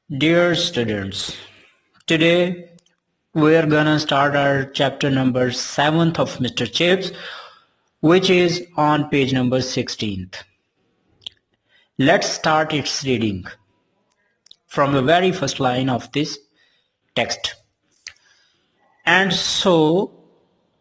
Dear students, today we are gonna start our chapter number 7th of Mr. Chips, which is on page number 16th. Let's start its reading from the very first line of this text. And so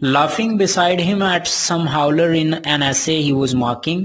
Laughing beside him at some howler in an essay he was mocking.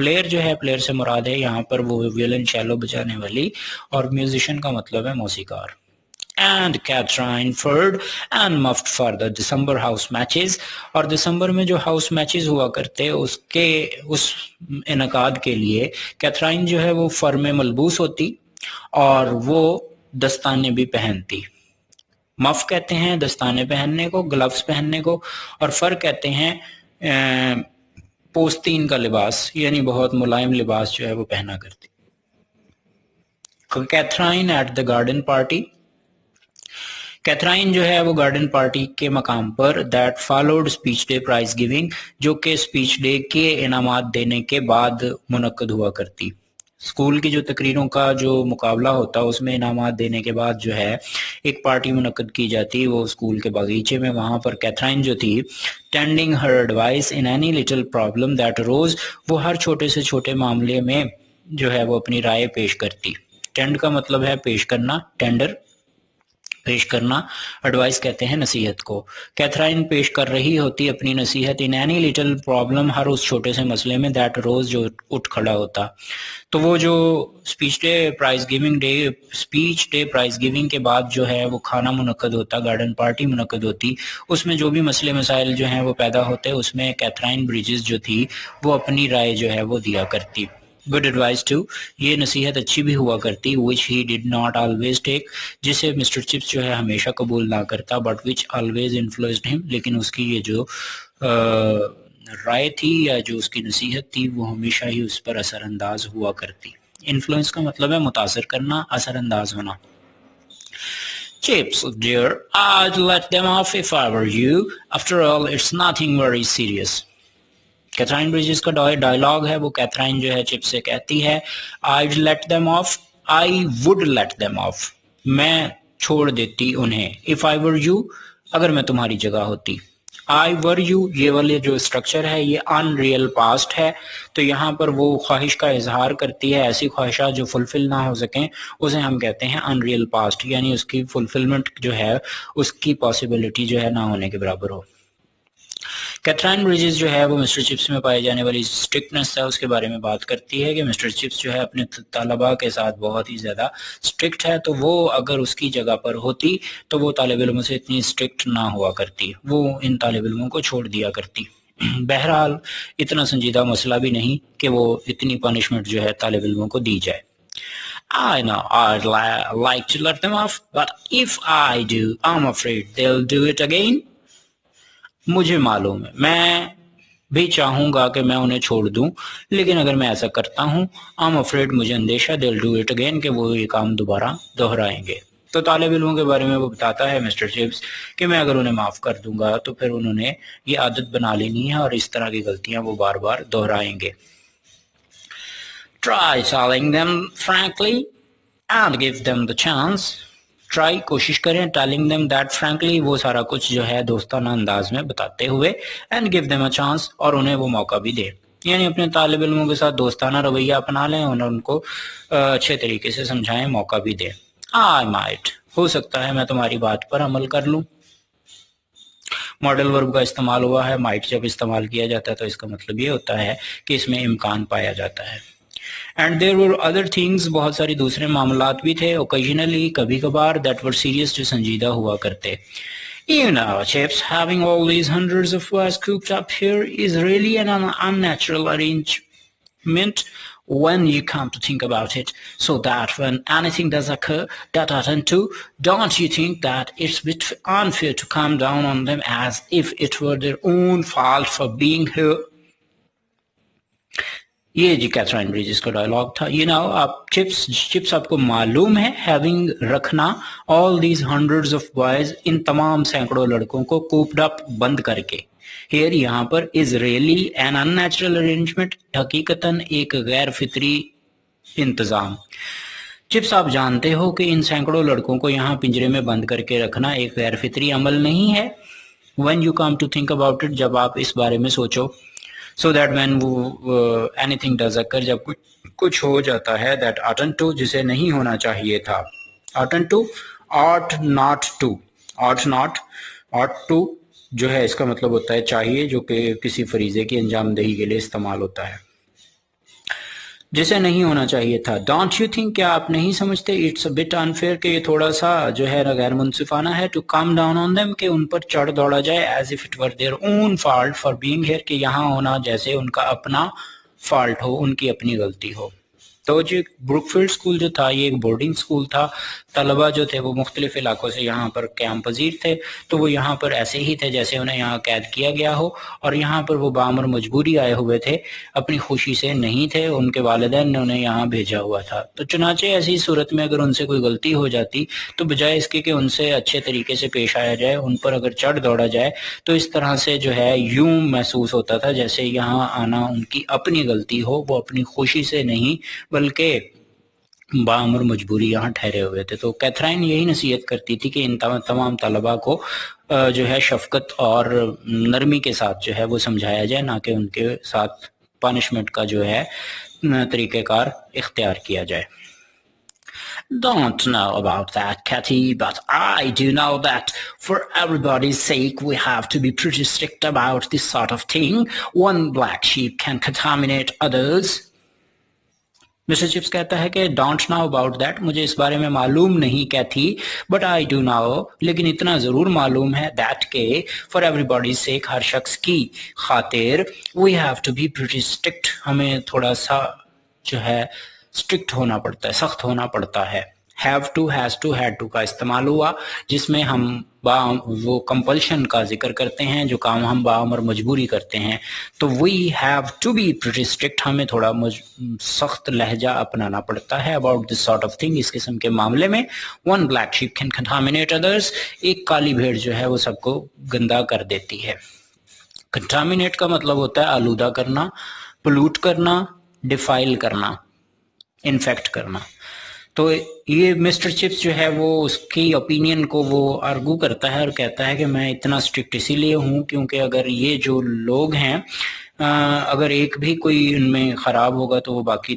Player جو ہے player سے مراد ہے یہاں پر وہ ویولن چیلو بجانے والی اور musician کا مطلب ہے موسیقار. And Catherine Ford and muffed for the December house matches اور دسمبر میں جو ہاؤس میچز ہوا کرتے اس انعقاد کے لیے کیتھرائن جو ہے وہ فر میں ملبوس ہوتی اور وہ دستانے بھی پہنتی. مف کہتے ہیں دستانے پہننے کو, گلوز پہننے کو, اور فر کہتے ہیں پوستین کا لباس, یعنی بہت ملائم لباس جو ہے وہ پہنا کرتی. Catherine at the garden party, Catherine جو ہے وہ گارڈن پارٹی کے مقام پر that followed speech day prize giving, جو کہ اسپیچ ڈے کے انعامات دینے کے بعد منعقد ہوا کرتی. اسکول کی جو تقریروں کا جو مقابلہ ہوتا اس میں انعامات دینے کے بعد جو ہے ایک پارٹی منعقد کی جاتی وہ اسکول کے باغیچے میں. وہاں پر کیتھرائن جو تھی tending her advice in any little problem that rose, وہ ہر چھوٹے سے چھوٹے معاملے میں جو ہے وہ اپنی رائے پیش کرتی. ٹینڈ کا مطلب ہے پیش کرنا, ٹینڈر پیش کرنا, ایڈوائس کہتے ہیں نصیحت کو. کیتھرائن پیش کر رہی ہوتی اپنی نصیحت ان اینی لٹل پرابلم, ہر اس چھوٹے سے مسئلے میں دیٹ روز جو اٹھ کھڑا ہوتا. تو وہ جو اسپیچ ڈے پرائز گیونگ کے بعد جو ہے وہ کھانا منعقد ہوتا, گارڈن پارٹی منعقد ہوتی, اس میں جو بھی مسئلے مسائل جو ہیں وہ پیدا ہوتے اس میں کیتھرائن بریجز جو تھی وہ اپنی رائے جو ہے وہ دیا کرتی. Good advice too, یہ نصیحت اچھی بھی ہوا کرتی, which he did not always take, جسے مسٹر چپس جو ہے ہمیشہ قبول نہ کرتا, but which always influenced him, لیکن اس کی یہ جو رائے تھی یا جو اس کی نصیحت تھی وہ ہمیشہ ہی اس پر اثر انداز ہوا کرتی. انفلوئنس کا مطلب ہے متاثر کرنا, اثر انداز ہونا. Chips, dear, I'd let them off if I were you. After all, it's nothing very serious. Catherine Bridges کا ڈائلاگ ہے وہ کیتھرائن جو ہے چپ سے کہتی ہے I'd let them off, I would let them off, میں چھوڑ دیتی انہیں. If I were you, اگر میں تمہاری جگہ ہوتی. I were you, یہ والے جو اسٹرکچر ہے یہ unreal past ہے, تو یہاں پر وہ خواہش کا اظہار کرتی ہے, ایسی خواہشات جو فلفل نہ ہو سکیں اسے ہم کہتے ہیں unreal past, یعنی اس کی فلفلمنٹ جو ہے اس کی پاسبلٹی جو ہے نہ ہونے کے برابر ہو. کیتھرائن بریجز جو ہے وہ مسٹر چپس میں پائے جانے والی اسٹرکٹنس ہے اس کے بارے میں بات کرتی ہے کہ مسٹر چپس جو ہے اپنے طلباء کے ساتھ بہت ہی زیادہ اسٹرکٹ ہے, تو وہ اگر اس کی جگہ پر ہوتی تو وہ طالب علموں سے اتنی اسٹرکٹ نہ ہوا کرتی, وہ ان طالب علموں کو چھوڑ دیا کرتی. بہرحال اتنا سنجیدہ مسئلہ بھی نہیں کہ وہ اتنی پنشمنٹ جو ہے طالب علموں کو دی جائے. I know I'd like to let them off, but if I do, I'm afraid they'll do it again. مجھے معلوم ہے, میں بھی چاہوں گا کہ میں انہیں چھوڑ دوں, لیکن اگر میں ایسا کرتا ہوں I'm afraid, مجھے اندیشہ, they'll do it again, کہ وہ یہ کام دوبارہ دہرائیں گے. تو طالب علموں کے بارے میں وہ بتاتا ہے مسٹر چپس کہ میں اگر انہیں معاف کر دوں گا تو پھر انہوں نے یہ عادت بنا لینی ہے اور اس طرح کی غلطیاں وہ بار بار دہرائیں گے. Try telling them frankly and give them the chance. Try کوشش کریں, ٹیلنگ them that frankly, وہ سارا کچھ جو ہے دوستانہ انداز میں بتاتے ہوئے, and give them a chance, اور انہیں وہ موقع بھی دے, یعنی اپنے طالب علموں کے ساتھ دوستانہ رویہ اپنا لیں اور ان کو اچھے طریقے سے سمجھائیں, موقع بھی دیں. I might, ہو سکتا ہے میں تمہاری بات پر عمل کر لوں. ماڈل ورب کا استعمال ہوا ہے, might جب استعمال کیا جاتا ہے تو اس کا مطلب یہ ہوتا ہے کہ اس میں امکان پایا جاتا ہے. And there were other things, بہت ساری دوسرے معاملات بھی تھے, occasionally, کبھی کبھار, that were serious, جو سنجیدہ ہوا کرتے. You know, Chips, having all these hundreds of boys cooped up here is really an unnatural arrangement when you come to think about it, so that when anything does occur that attend to, don't you think that it's a bit unfair to come down on them as if it were their own fault for being here? یہ جی کیتھرائن Bridges کا dialogue تھا. You know, آپ chips آپ کو معلوم ہے, having رکھنا, all these hundreds of boys, ان تمام سینکڑوں لڑکوں کو cooped up, بند کر کے. Here, یہاں پر, is really an unnatural arrangement, حقیقتاً ایک غیر فطری انتظام. چپس آپ جانتے ہو کہ ان سینکڑوں لڑکوں کو یہاں پنجرے میں بند کر کے رکھنا ایک غیر فطری عمل نہیں ہے. When you come to think about it, جب آپ اس بارے میں سوچو. So that when anything does occur, جب کچھ ہو جاتا ہے, that oughtn't to, جسے نہیں ہونا چاہیے تھا. Oughtn't to, ought not to, ought not, ought to جو ہے اس کا مطلب ہوتا ہے چاہیے, جو کہ کسی فریضے کی انجام دہی کے لیے استعمال ہوتا ہے. جسے نہیں ہونا چاہیے تھا. ڈونٹ یو تھنک، کیا آپ نہیں سمجھتے، اٹس اے بٹ انفیئر کہ یہ تھوڑا سا جو ہے غیر منصفانہ ہے، to come down on them کہ ان پر چڑھ دوڑا جائے، as if it were their own fault for being here کہ یہاں ہونا جیسے ان کا اپنا فالٹ ہو، ان کی اپنی غلطی ہو. تو جو بروک فیلڈ اسکول جو تھا یہ ایک بورڈنگ اسکول تھا. طلبہ جو تھے وہ مختلف علاقوں سے یہاں پر قیام پذیر تھے، تو وہ یہاں پر ایسے ہی تھے جیسے انہیں یہاں قید کیا گیا ہو، اور یہاں پر وہ بامر مجبوری آئے ہوئے تھے، اپنی خوشی سے نہیں تھے، ان کے والدین نے انہیں یہاں بھیجا ہوا تھا. تو چنانچہ ایسی صورت میں اگر ان سے کوئی غلطی ہو جاتی تو بجائے اس کے کہ ان سے اچھے طریقے سے پیش آیا جائے، ان پر اگر چڑھ دوڑا جائے، تو اس طرح سے جو ہے یوں محسوس ہوتا تھا جیسے یہاں آنا ان کی اپنی غلطی ہو، وہ اپنی خوشی سے نہیں بلکہ بامر مجبوری یہاں ٹھہرے ہوئے تھے. تو کیتھرائن یہی نصیحت کرتی تھی کہ ان تمام طلباء کو جو ہے شفقت اور نرمی کے ساتھ جو ہے وہ سمجھایا جائے، نہ کہ ان کے ساتھ پانشمنٹ کا جو ہے طریقہ کار اختیار کیا جائے. Don't know about that, Cathy, but I do know that for everybody's sake we have to be pretty strict about this sort of thing. One black sheep can contaminate others. Mister Chips کہتا ہے کہ don't know about that, مجھے اس بارے میں معلوم نہیں کہتی، but I do نو، لیکن اتنا ضرور معلوم ہے دیٹ کہ فار ایوری باڈی سیک، ہر شخص کی خاطر، we have to be pretty strict, ہمیں تھوڑا سا جو ہے اسٹرکٹ ہونا پڑتا ہے، سخت ہونا پڑتا ہے. Have to, has to, had to کا استعمال ہوا جس میں ہم وہ کمپلشن کا ذکر کرتے ہیں، جو کام ہم بامر مجبوری کرتے ہیں. تو we have to be pretty strict, ہمیں تھوڑا سخت لہجہ اپنانا پڑتا ہے about this sort of thing, اس قسم کے معاملے میں. One black sheep can contaminate others, ایک کالی بھیڑ جو ہے وہ سب کو گندا کر دیتی ہے. کنٹامینیٹ کا مطلب ہوتا ہے آلودہ کرنا، پلوٹ کرنا، ڈیفائل کرنا، انفیکٹ کرنا. تو یہ مسٹر چپس جو ہے وہ اس کی اوپینین کو وہ آرگو کرتا ہے اور کہتا ہے کہ میں اتنا اسٹرکٹ اسی لیے ہوں کیونکہ اگر یہ جو لوگ ہیں اگر ایک بھی کوئی ان میں خراب ہوگا تو وہ باقی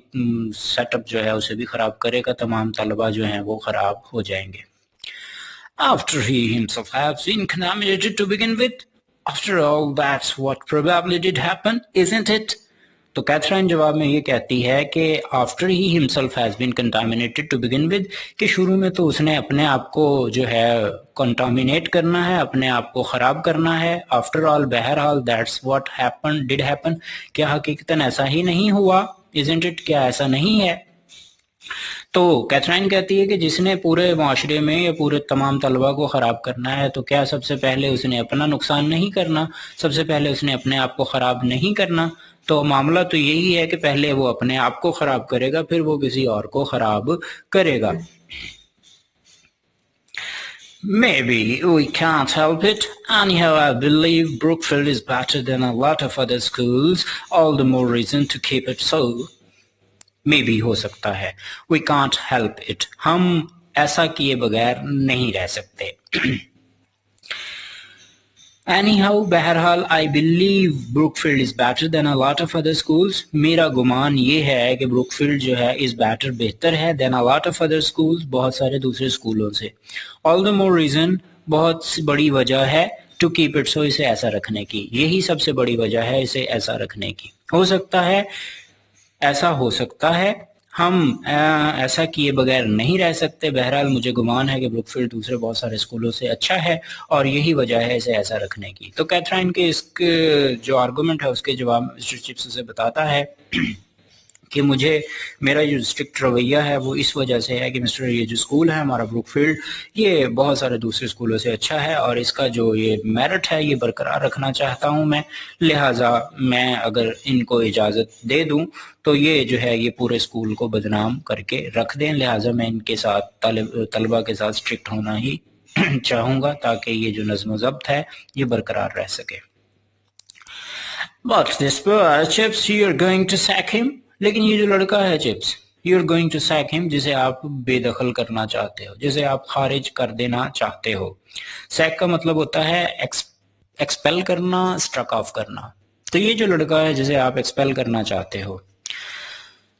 سیٹ اپ جو ہے اسے بھی خراب کرے گا، تمام طلبہ جو ہیں وہ خراب ہو جائیں گے. After he himself has been contaminated to begin with, after all that's what probably did happen, isn't it? تو کیتھرائن جواب میں یہ کہتی ہے کہ after he himself has been contaminated to begin with, کہ شروع میں تو اس نے اپنے آپ کو جو ہے کنٹامینیٹ کرنا ہے، اپنے آپ کو خراب کرنا ہے. آفٹر آل، بہرحال، دیٹس واٹ ہیپن ڈڈ ہیپن، کیا حقیقتاً ایسا ہی نہیں ہوا؟ isn't it، کیا ایسا نہیں ہے؟ تو کیتھرائن کہتی ہے کہ جس نے پورے معاشرے میں یا پورے تمام طلباء کو خراب کرنا ہے تو کیا سب سے پہلے اس نے اپنا نقصان نہیں کرنا، سب سے پہلے اس نے اپنے آپ کو خراب نہیں کرنا؟ تو معاملہ تو یہی ہے کہ پہلے وہ اپنے آپ کو خراب کرے گا، پھر وہ کسی اور کو خراب کرے گا. Maybe we can't help it. Anyhow, I believe Brookfield is better than a lot of other schools. All the more reason to keep it so. Maybe ہو سکتا ہے. We can't help it. ہم ایسا کیے بغیر نہیں رہ سکتے. Anyhow, بہرحال، I believe Brookfield is better than a lot of other schools. میرا گمان یہ ہے کہ بروکفیلڈ جو ہے is better، بہتر ہے than a lot of other schools، بہت سارے دوسرے اسکولوں سے. All the more reason، بہت بڑی وجہ ہے to keep it so، اسے ایسا رکھنے کی، یہی سب سے بڑی وجہ ہے اسے ایسا رکھنے کی. ہو سکتا ہے، ایسا ہو سکتا ہے، ہم ایسا کیے بغیر نہیں رہ سکتے. بہرحال مجھے گمان ہے کہ بروکفیلڈ دوسرے بہت سارے اسکولوں سے اچھا ہے اور یہی وجہ ہے اسے ایسا رکھنے کی. تو کیتھرائن کے اس جو آرگومنٹ ہے اس کے جواب مسٹر چپس سے بتاتا ہے کہ مجھے میرا جو اسٹرکٹ رویہ ہے وہ اس وجہ سے ہے کہ مسٹر یہ جو اسکول ہے ہمارا بروکفیلڈ، یہ بہت سارے دوسرے اسکولوں سے اچھا ہے اور اس کا جو یہ میرٹ ہے یہ برقرار رکھنا چاہتا ہوں میں، لہٰذا میں اگر ان کو اجازت دے دوں تو یہ جو ہے یہ پورے اسکول کو بدنام کر کے رکھ دیں، لہٰذا میں ان کے ساتھ طلبہ کے ساتھ اسٹرکٹ ہونا ہی چاہوں گا تاکہ یہ جو نظم و ضبط ہے یہ برقرار رہ سکے. But this boy, Chips, you're going to sack him. لیکن یہ جو لڑکا ہے chips, you're going to sack him، جسے آپ بے دخل کرنا چاہتے ہو، جسے آپ خارج کر دینا چاہتے ہو. سیک کا مطلب ہوتا ہے ایکسپیل کرنا، اسٹرک آف کرنا. تو یہ جو لڑکا ہے جسے آپ ایکسپیل کرنا چاہتے ہو،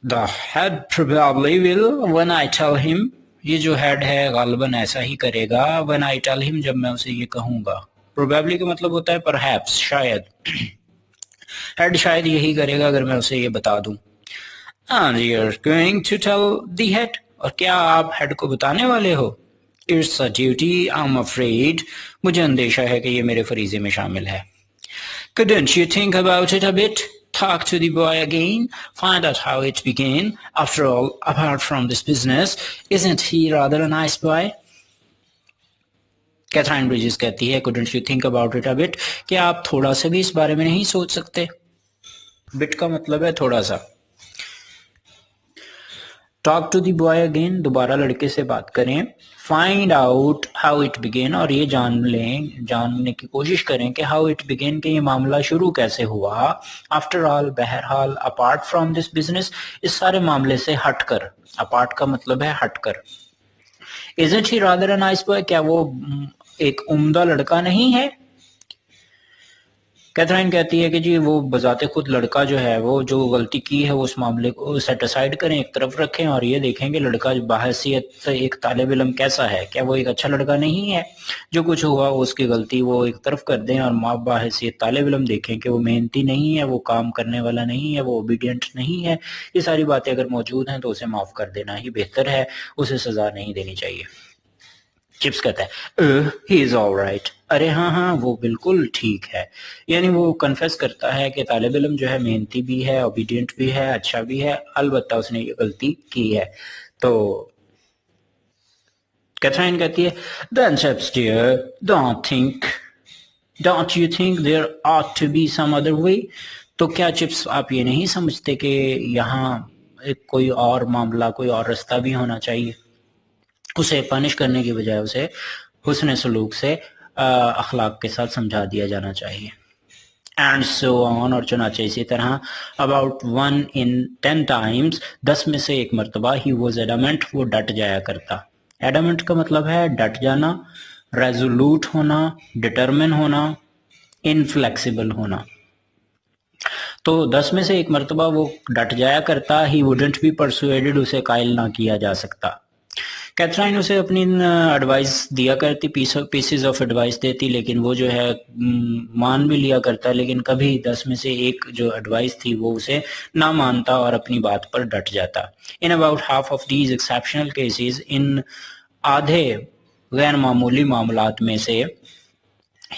the head probably will when I tell him، یہ جو ہیڈ ہے غالباً ایسا ہی کرے گا when I tell him، جب میں اسے یہ کہوں گا. probably کا مطلب ہوتا ہے perhaps، شاید. ہیڈ شاید یہی کرے گا اگر میں اسے یہ بتا دوں. And you're going to tell the head, اور کیا آپ ہیڈ کو بتانے والے ہو؟ It's a duty, I'm afraid. مجھے اندیشہ ہے کہ یہ میرے فریضے میں شامل ہے. Couldn't you think about it a bit? Talk to the boy again. Find out how it began. After all, apart from this business, isn't he rather a nice boy? Catherine Bridges کہتی ہے couldn't you think about it a bit؟ کیا آپ تھوڑا سا بھی اس بارے میں نہیں سوچ سکتے؟ بٹ کا مطلب ہے تھوڑا سا. Talk to the boy again, دوبارہ لڑکے سے بات کریں. Find out how it begin, اور یہ جاننے کی کوشش کریں کہ ہاؤ اٹ بگین، کہ یہ معاملہ شروع کیسے ہوا. آفٹر آل، بہرحال، اپارٹ فرام دس بزنس، اس سارے معاملے سے ہٹ کر. اپارٹ کا مطلب ہے ہٹ کر. Isn't he rather a nice boy؟ کیا وہ ایک عمدہ لڑکا نہیں ہے؟ کیتھرائن کہتی ہے کہ جی وہ بذات خود لڑکا جو ہے، وہ جو غلطی کی ہے اس معاملے کو سیٹ اسائڈ کریں، ایک طرف رکھیں، اور یہ دیکھیں کہ لڑکا بحیثیت ایک طالب علم کیسا ہے. کیا وہ ایک اچھا لڑکا نہیں ہے؟ جو کچھ ہوا اس کی غلطی وہ ایک طرف کر دیں، اور بحیثیت طالب علم دیکھیں کہ وہ محنتی نہیں ہے، وہ کام کرنے والا نہیں ہے، وہ اوبیڈینٹ نہیں ہے. یہ ساری باتیں اگر موجود ہیں تو اسے معاف کر دینا ہی بہتر ہے، اسے سزا نہیں دینی چاہیے. چپس کہتا ہے ہی از آل رائٹ، ارے ہاں وہ بالکل ٹھیک ہے. یعنی وہ کنفیس کرتا ہے کہ طالب علم جو ہے محنتی بھی ہے، اوبیڈینٹ بھی ہے، اچھا بھی ہے، البتہ اس نے یہ غلطی کی ہے. تو کیتھرائن کہتی ہے then chaps dear, don't you think there ought to be some other way؟ تو کیا چپس آپ یہ نہیں سمجھتے کہ یہاں کوئی اور معاملہ، کوئی اور رستہ بھی ہونا چاہیے؟ اسے پنش کرنے کی بجائے اسے حسن سلوک سے اخلاق کے ساتھ سمجھا دیا جانا چاہیے. اینڈ سو آن، اور چنانچہ اسی طرح. اباؤٹ 1 in 10 times، 10 میں سے ایک مرتبہ. ہی واز ایڈامنٹ، وہ ڈٹ جایا کرتا. ایڈامنٹ کا مطلب ہے ڈٹ جانا، ریزولوٹ ہونا، ڈٹرمن ہونا، انفلیکسیبل ہونا. تو 10 میں سے ایک مرتبہ وہ ڈٹ جایا کرتا. ہی وڈنٹ بی پرسویڈڈ، اسے قائل نہ کیا جا سکتا. کیتھرائن اسے اپنی ایڈوائس دیا کرتی، پیسز آف ایڈوائس دیتی، لیکن وہ جو ہے مان بھی لیا کرتا، لیکن کبھی 10 میں سے ایک جو ایڈوائس تھی وہ اسے نہ مانتا اور اپنی بات پر ڈٹ جاتا. In about half of these exceptional cases, ان آدھے غیر معمولی معاملات میں سے.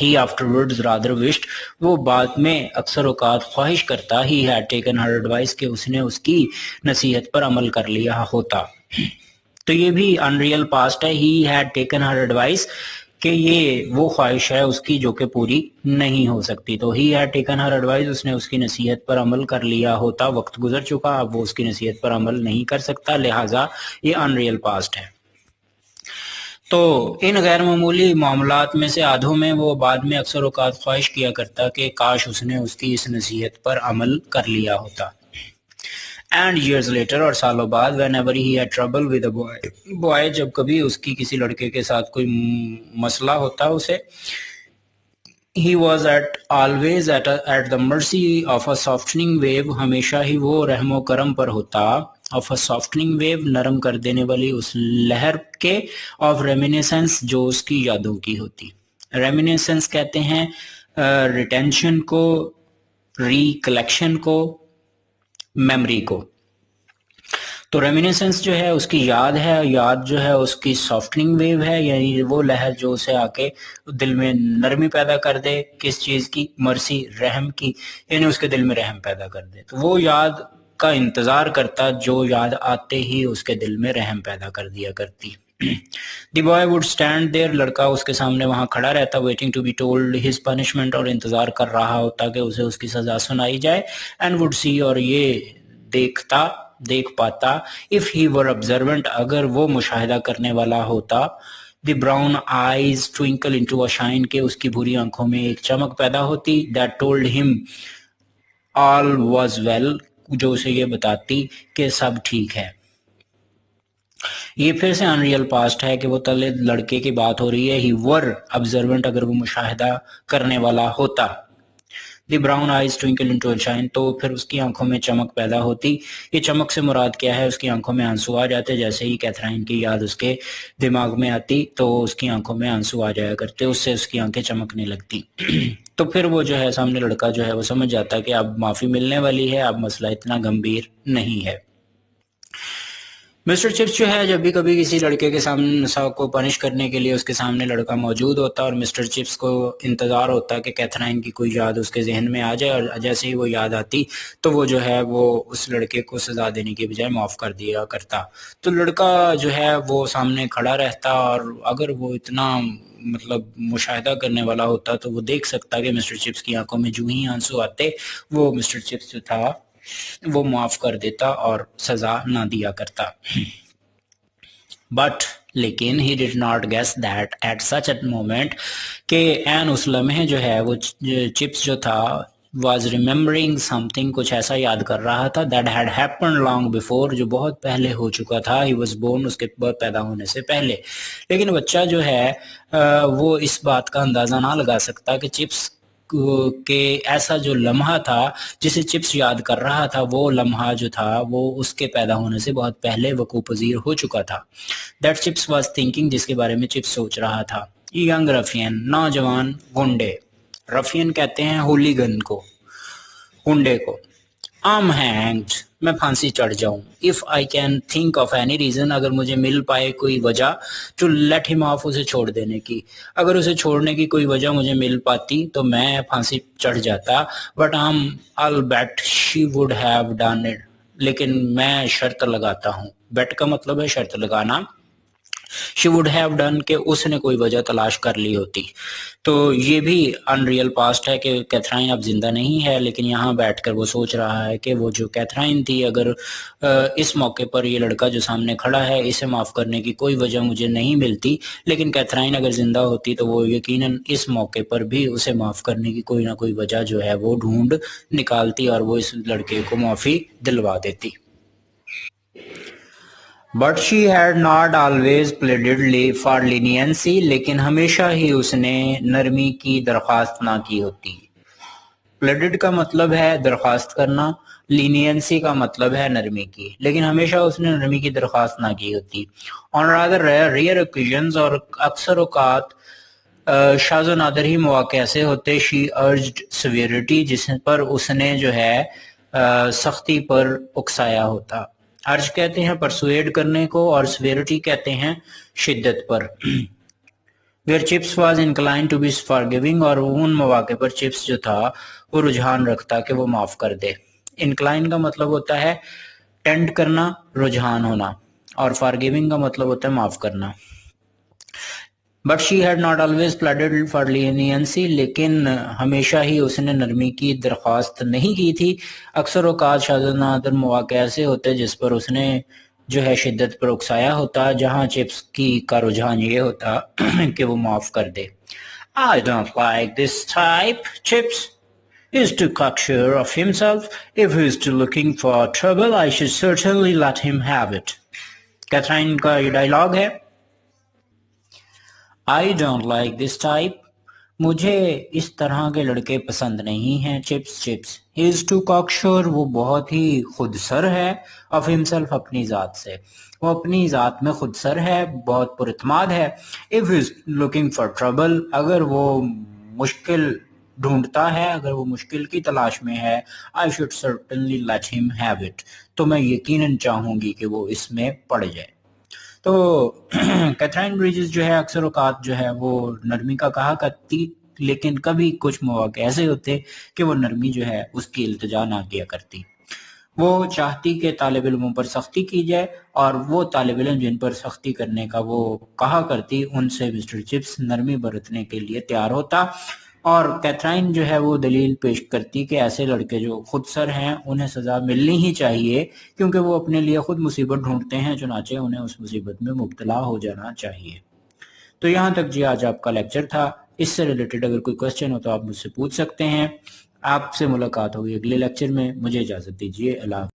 He afterwards rather wished, وہ بعد میں اکثر اوقات خواہش کرتا. He had taken her advice, کہ اس نے اس کی نصیحت پر عمل کر لیا ہوتا. تو یہ بھی ان ریئل پاسٹ ہے. ہی ہیڈ ٹیکن ہر ایڈوائس، کہ یہ وہ خواہش ہے اس کی جو کہ پوری نہیں ہو سکتی. تو he had taken her advice, اس نے اس کی نصیحت پر عمل کر لیا ہوتا. وقت گزر چکا، اب وہ اس کی نصیحت پر عمل نہیں کر سکتا، لہٰذا یہ ان ریئل پاسٹ ہے. تو ان غیر معمولی معاملات میں سے آدھوں میں وہ بعد میں اکثر اوقات خواہش کیا کرتا کہ کاش اس نے اس کی اس نصیحت پر عمل کر لیا ہوتا. اینڈ ایئرز لیٹر، اور سالوں بعد. When ever he had trouble with a boy, جب کبھی اس کی کسی لڑکے کے ساتھ کوئی مسئلہ ہوتا اسے. He was always at the mercy of a سافٹننگ view, ہمیشہ ہی وہ رحم و کرم پر ہوتا. آف اے سافٹننگ ویو، نرم کر دینے والی اس لہر کے. آف ریمینیسنس، جو اس کی یادوں کی ہوتی. ریمینیسنس کہتے ہیں ریٹینشن کو، ریکلیکشن کو، میموری کو. تو ریمینیسنس جو ہے اس کی یاد ہے، یاد جو ہے اس کی سافٹننگ ویو ہے، یعنی وہ لہر جو اسے آ کے دل میں نرمی پیدا کر دے. کس چیز کی؟ مرسی، رحم کی، یعنی اس کے دل میں رحم پیدا کر دے. تو وہ یاد کا انتظار کرتا جو یاد آتے ہی اس کے دل میں رحم پیدا کر دیا کرتی. The boy would stand there, لڑکا اس کے سامنے وہاں کھڑا رہتا. Waiting to be told his punishment, اور انتظار کر رہا ہوتا کہ اسے اس کی سزا سنائی جائے. اینڈ وڈ سی، اور یہ دیکھ پاتا. اف ہی ور observant، اگر وہ مشاہدہ کرنے والا ہوتا. دی براؤن آئیز ٹوئنکل انٹو اے شائن، کہ اس کی بھوری آنکھوں میں ایک چمک پیدا ہوتی. That told him all was well, جو اسے یہ بتاتی کہ سب ٹھیک ہے. یہ پھر سے ان ریئل پاسٹ ہے کہ وہ لڑکے کی بات ہو رہی ہے. ہی ور observant، اگر وہ مشاہدہ کرنے والا ہوتا. دی براؤن آئیز ٹوئنکل انٹو اے شائن، تو پھر اس کی آنکھوں میں چمک پیدا ہوتی. یہ چمک سے مراد کیا ہے؟ اس کی آنکھوں میں آنسو آ جاتے. جیسے ہی کیتھرائن کی یاد اس کے دماغ میں آتی تو اس کی آنکھوں میں آنسو آ جایا کرتے، اس سے اس کی آنکھیں چمکنے لگتی. تو پھر وہ جو ہے سامنے لڑکا جو ہے وہ سمجھ جاتا کہ اب معافی ملنے والی ہے، اب مسئلہ اتنا گمبھیر نہیں ہے. مسٹر چپس جو ہے جب بھی کبھی کسی لڑکے کے سامنے کو پنش کرنے کے لیے اس کے سامنے لڑکا موجود ہوتا اور مسٹر چپس کو انتظار ہوتا کہ کیتھرائن کی کوئی یاد اس کے ذہن میں آ جائے، اور جیسے ہی وہ یاد آتی تو وہ جو ہے وہ اس لڑکے کو سزا دینے کی بجائے معاف کر دیا کرتا۔ تو لڑکا جو ہے وہ سامنے کھڑا رہتا، اور اگر وہ اتنا مطلب مشاہدہ کرنے والا ہوتا تو وہ دیکھ سکتا کہ مسٹر چپس کی آنکھوں میں جو ہی آنسو آتے وہ مسٹر چپس جو تھا وہ معاف کر دیتا اور سزا نہ دیا کرتا۔ بٹ لیکن he did not guess that at such a moment کہ این اس لمحے جو ہے وہ چپس جو تھا was remembering something، کچھ ایسا یاد کر رہا تھا that had happened long before، جو بہت پہلے ہو چکا تھا، he was born، اس کے پیدا ہونے سے پہلے۔ لیکن بچہ جو ہے وہ اس بات کا اندازہ نہ لگا سکتا کہ چپس کہ ایسا جو لمحہ تھا جسے چپس یاد کر رہا تھا وہ لمحہ جو تھا وہ اس کے پیدا ہونے سے بہت پہلے وقوع پذیر ہو چکا تھا۔ That Chips was thinking، جس کے بارے میں چپس سوچ رہا تھا۔ ینگ رفین، نوجوان گنڈے، رفین کہتے ہیں ہولی گن کو، گنڈے کو۔ I'm hanged، میں پھانسی چڑھ جاؤں۔ If I can think of any reason، اگر مجھے مل پائے کوئی وجہ to let him off، اسے چھوڑ دینے کی، اگر اسے چھوڑنے کی کوئی وجہ مجھے مل پاتی تو میں پھانسی چڑھ جاتا۔ But I'll bet she would have done it، لیکن میں شرط لگاتا ہوں، بیٹ کا مطلب ہے شرط لگانا۔ she would have done کہ اس نے کوئی وجہ تلاش کر لی ہوتی۔ تو یہ بھی انریل پاسٹ ہے کہ کیتھرائن اب زندہ نہیں ہے، لیکن یہاں بیٹھ کر وہ سوچ رہا ہے کہ وہ جو کیتھرائن تھی، اگر اس موقع پر یہ لڑکا جو سامنے کھڑا ہے اسے معاف کرنے کی کوئی وجہ مجھے نہیں ملتی، لیکن کیتھرائن اگر زندہ ہوتی تو وہ یقیناً اس موقع پر بھی اسے معاف کرنے کی کوئی نہ کوئی وجہ جو ہے وہ ڈھونڈ نکالتی اور وہ اس لڑکے کو معافی دلوا دیتی۔ But she had not always pleaded for leniency، لیکن ہمیشہ ہی اس نے نرمی کی درخواست نہ کی ہوتی۔ pleaded کا مطلب ہے درخواست کرنا، leniency کا مطلب ہے نرمی کی، لیکن ہمیشہ اس نے نرمی کی درخواست نہ کی ہوتی۔ on rather rare occasions، اور اکثر اوقات شاذ و نادر ہی مواقع ایسے ہوتے، she urged severity، جس پر اس نے جو ہے سختی پر اکسایا ہوتا۔ ارج کہتے ہیں پرسویڈ کرنے کو، اور سویرٹی کہتے ہیں شدت پر۔ where Chips was inclined to be forgiving، اور ان مواقع پر چپس جو تھا وہ رجحان رکھتا کہ وہ معاف کر دے۔ انکلائن کا مطلب ہوتا ہے ٹینڈ کرنا، رجحان ہونا، اور forgiving کا مطلب ہوتا ہے معاف کرنا۔ But she had not always pleaded for leniency، لیکن ہمیشہ ہی اس نے نرمی کی درخواست نہیں کی تھی۔ اکثر اوقات شاذ و نادر مواقع ایسے ہوتے جس پر اس نے جو ہے شدت پر اکسایا ہوتا، جہاں چپس کا رجحان یہ ہوتا کہ وہ معاف کر دے۔ I don't like this type. Chips is too cocksure of himself. If he is still looking for trouble, I should certainly let him have it۔ کیتھرائن کا یہ ڈائلاگ ہے۔ I don't like this type، مجھے اس طرح کے لڑکے پسند نہیں ہیں۔ Chips he is too cocksure، وہ بہت ہی خود سر ہے، of himself، اپنی ذات سے، وہ اپنی ذات میں خود سر ہے، بہت پر اعتماد ہے۔ if he is looking for trouble، اگر وہ مشکل ڈھونڈتا ہے، اگر وہ مشکل کی تلاش میں ہے، I should certainly let him have it، تو میں یقیناً چاہوں گی کہ وہ اس میں پڑ جائے۔ تو کیتھرائن بریجز جو ہے اکثر اوقات جو ہے وہ نرمی کا کہا کرتی، لیکن کبھی کچھ مواقع ایسے ہوتے کہ وہ نرمی جو ہے اس کی التجا نہ کیا کرتی۔ وہ چاہتی کہ طالب علموں پر سختی کی جائے، اور وہ طالب علم جن پر سختی کرنے کا وہ کہا کرتی ان سے مسٹر چپس نرمی برتنے کے لیے تیار ہوتا، اور کیتھرائن جو ہے وہ دلیل پیش کرتی کہ ایسے لڑکے جو خود سر ہیں انہیں سزا ملنی ہی چاہیے، کیونکہ وہ اپنے لیے خود مصیبت ڈھونڈتے ہیں، چنانچہ انہیں اس مصیبت میں مبتلا ہو جانا چاہیے۔ تو یہاں تک جی آج آپ کا لیکچر تھا۔ اس سے ریلیٹڈ اگر کوئی کوسچن ہو تو آپ مجھ سے پوچھ سکتے ہیں۔ آپ سے ملاقات ہوگی اگلے لیکچر میں۔ مجھے اجازت دیجیے، اللہ حافظ۔